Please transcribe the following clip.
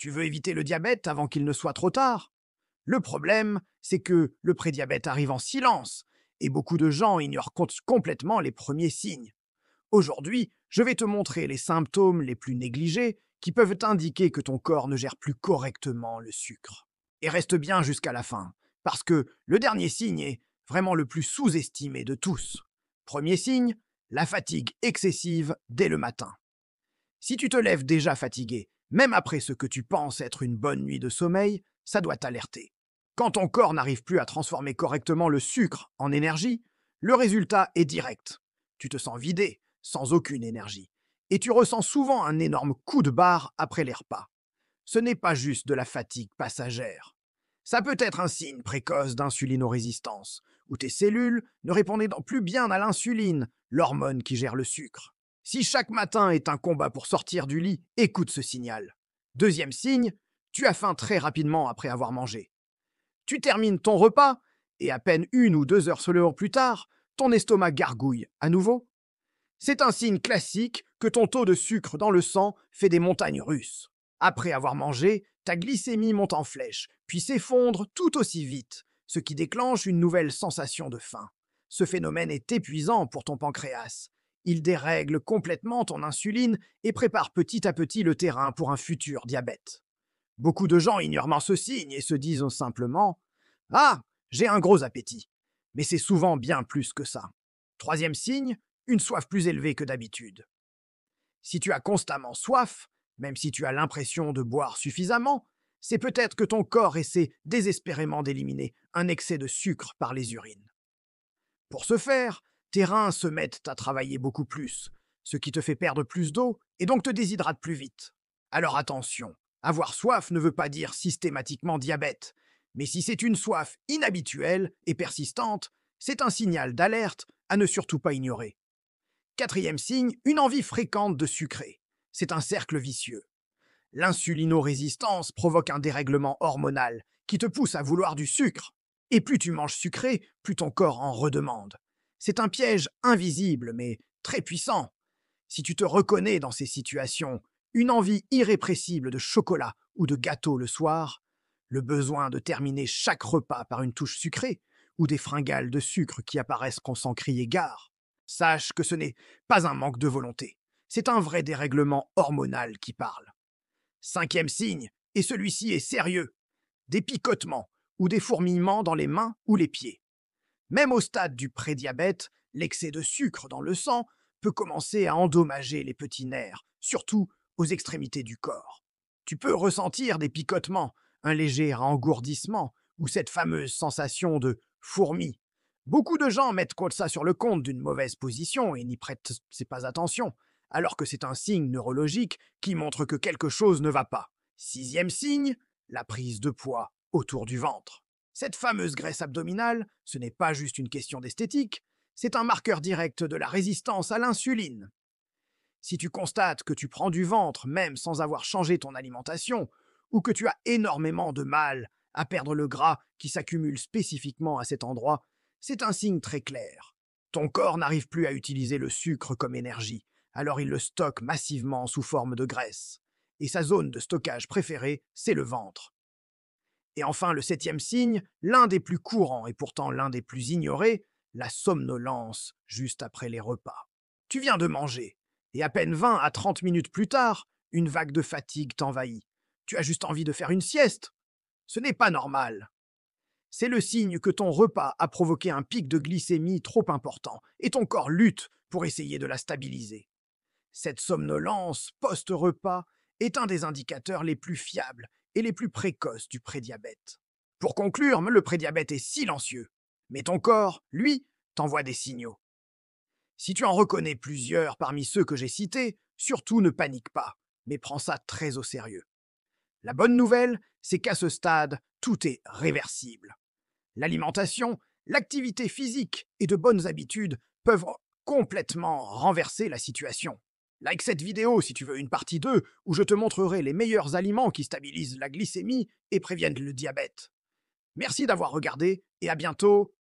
Tu veux éviter le diabète avant qu'il ne soit trop tard? Le problème, c'est que le prédiabète arrive en silence et beaucoup de gens ignorent complètement les premiers signes. Aujourd'hui, je vais te montrer les symptômes les plus négligés qui peuvent indiquer que ton corps ne gère plus correctement le sucre. Et reste bien jusqu'à la fin, parce que le dernier signe est vraiment le plus sous-estimé de tous. Premier signe, la fatigue excessive dès le matin. Si tu te lèves déjà fatigué, même après ce que tu penses être une bonne nuit de sommeil, ça doit t'alerter. Quand ton corps n'arrive plus à transformer correctement le sucre en énergie, le résultat est direct. Tu te sens vidé, sans aucune énergie, et tu ressens souvent un énorme coup de barre après les repas. Ce n'est pas juste de la fatigue passagère. Ça peut être un signe précoce d'insulinorésistance, où tes cellules ne répondaient plus bien à l'insuline, l'hormone qui gère le sucre. Si chaque matin est un combat pour sortir du lit, écoute ce signal. Deuxième signe, tu as faim très rapidement après avoir mangé. Tu termines ton repas, et à peine 1 ou 2 heures seulement plus tard, ton estomac gargouille à nouveau. C'est un signe classique que ton taux de sucre dans le sang fait des montagnes russes. Après avoir mangé, ta glycémie monte en flèche, puis s'effondre tout aussi vite, ce qui déclenche une nouvelle sensation de faim. Ce phénomène est épuisant pour ton pancréas. Il dérègle complètement ton insuline et prépare petit à petit le terrain pour un futur diabète. Beaucoup de gens ignorent ce signe et se disent simplement « Ah, j'ai un gros appétit ». Mais c'est souvent bien plus que ça. Troisième signe, une soif plus élevée que d'habitude. Si tu as constamment soif, même si tu as l'impression de boire suffisamment, c'est peut-être que ton corps essaie désespérément d'éliminer un excès de sucre par les urines. Pour ce faire, tes reins se mettent à travailler beaucoup plus, ce qui te fait perdre plus d'eau et donc te déshydrate plus vite. Alors attention, avoir soif ne veut pas dire systématiquement diabète, mais si c'est une soif inhabituelle et persistante, c'est un signal d'alerte à ne surtout pas ignorer. Quatrième signe, une envie fréquente de sucrer. C'est un cercle vicieux. L'insulinorésistance provoque un dérèglement hormonal qui te pousse à vouloir du sucre. Et plus tu manges sucré, plus ton corps en redemande. C'est un piège invisible mais très puissant. Si tu te reconnais dans ces situations, une envie irrépressible de chocolat ou de gâteau le soir, le besoin de terminer chaque repas par une touche sucrée ou des fringales de sucre qui apparaissent sans crier gare, sache que ce n'est pas un manque de volonté. C'est un vrai dérèglement hormonal qui parle. Cinquième signe, et celui-ci est sérieux, des picotements ou des fourmillements dans les mains ou les pieds. Même au stade du prédiabète, l'excès de sucre dans le sang peut commencer à endommager les petits nerfs, surtout aux extrémités du corps. Tu peux ressentir des picotements, un léger engourdissement ou cette fameuse sensation de fourmi. Beaucoup de gens mettent ça sur le compte d'une mauvaise position et n'y prêtent pas attention, alors que c'est un signe neurologique qui montre que quelque chose ne va pas. Sixième signe, la prise de poids autour du ventre. Cette fameuse graisse abdominale, ce n'est pas juste une question d'esthétique, c'est un marqueur direct de la résistance à l'insuline. Si tu constates que tu prends du ventre même sans avoir changé ton alimentation, ou que tu as énormément de mal à perdre le gras qui s'accumule spécifiquement à cet endroit, c'est un signe très clair. Ton corps n'arrive plus à utiliser le sucre comme énergie, alors il le stocke massivement sous forme de graisse. Et sa zone de stockage préférée, c'est le ventre. Et enfin, le septième signe, l'un des plus courants et pourtant l'un des plus ignorés, la somnolence juste après les repas. Tu viens de manger, et à peine 20 à 30 minutes plus tard, une vague de fatigue t'envahit. Tu as juste envie de faire une sieste. Ce n'est pas normal. C'est le signe que ton repas a provoqué un pic de glycémie trop important, et ton corps lutte pour essayer de la stabiliser. Cette somnolence post-repas est un des indicateurs les plus fiables et les plus précoces du prédiabète. Pour conclure, le prédiabète est silencieux, mais ton corps, lui, t'envoie des signaux. Si tu en reconnais plusieurs parmi ceux que j'ai cités, surtout ne panique pas, mais prends ça très au sérieux. La bonne nouvelle, c'est qu'à ce stade, tout est réversible. L'alimentation, l'activité physique et de bonnes habitudes peuvent complètement renverser la situation. Like cette vidéo si tu veux une partie 2 où je te montrerai les meilleurs aliments qui stabilisent la glycémie et préviennent le diabète. Merci d'avoir regardé et à bientôt